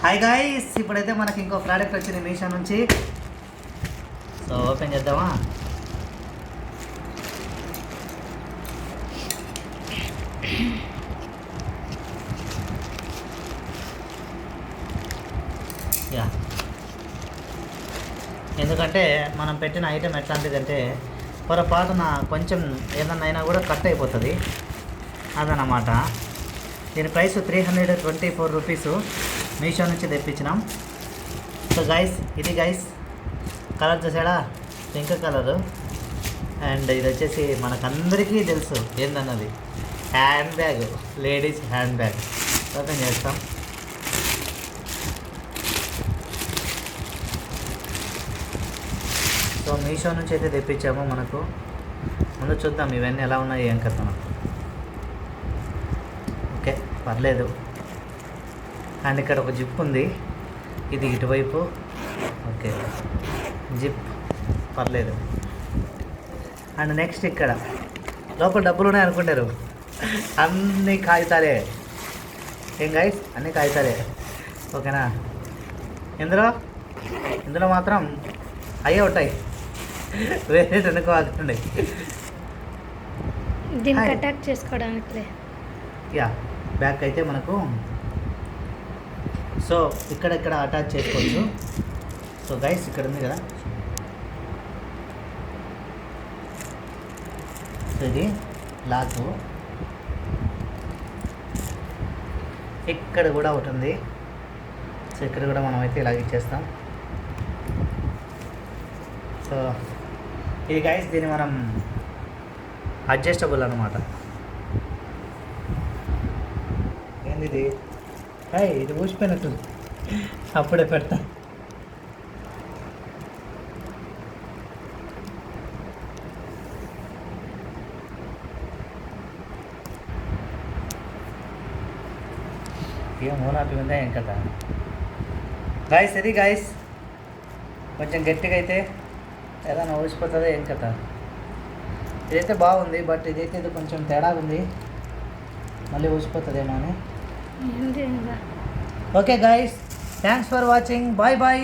Hi guys, ఇప్పుడైతే మనకి ఇంకో ప్రోడక్ట్ వచ్చింది మీషో నుంచి. సో ఓపెన్ చేద్దామా? యా, ఎందుకంటే మనం పెట్టిన ఐటెం ఎట్లాంటిదంటే పొరపాటున కొంచెం ఏదన్నా అయినా కూడా కట్ అయిపోతుంది అదనమాట. దీని ప్రైస్ 324 రూపీసు. మీషో నుంచి తెప్పించినాం. సో గైస్, ఇది గైస్ కలర్ చూసాడా, పింక్ కలరు. అండ్ ఇది వచ్చేసి మనకందరికీ తెలుసు ఏందన్నది, hand bag, ladies hand bag. Open చేస్తాం. సో మీషో నుంచి అయితే తెప్పించాము. మనకు ముందు చూద్దాం ఇవన్నీ ఎలా ఉన్నాయి ఏం కథ. ఓకే, పర్లేదు. అండ్ ఇక్కడ ఒక జిప్ ఉంది, ఇది ఇటువైపు. ఓకే, జిప్ పర్లేదు. అండ్ నెక్స్ట్ ఇక్కడ లోపల డబ్బులు ఉన్నాయి అనుకుంటారు, అన్నీ కాగితాలే. ఏం గైస్, అన్నీ కాగితాలే. ఓకేనా? ఇందులో మాత్రం అయ్యే ఉంటాయి, వేరే అనుకోవాలండి. దీనికి అటాక్ చేసుకోవడానికి. యా, బ్యాక్ అయితే మనకు సో ఇక్కడ అటాచ్ చేసుకోవచ్చు. సో గైస్, ఇక్కడ ఉంది కదా, సో ఇది లాక్. ఇక్కడ కూడా ఒకటి ఉంది. సో ఇక్కడ కూడా మనం అయితే ఇలాగ ఇచ్చేస్తాం. సో ఇది గైస్, దీన్ని మనం అడ్జస్టబుల్ అనమాట. ఏంది ఇది? ఇది ఊసిపోయినట్టు, అప్పుడే పెడతా. ఏం మోనాపి ఉందా ఏం కదా గాయస్. ఇది గాయస్ కొంచెం గట్టిగా అయితే ఏదైనా ఊసిపోతుందో ఏం కదా. ఇదైతే బాగుంది, బట్ ఇదైతే ఇది కొంచెం తేడా ఉంది, మళ్ళీ ఊసిపోతుందేమో అని. ఏంది? Okay guys, thanks for watching. Bye bye.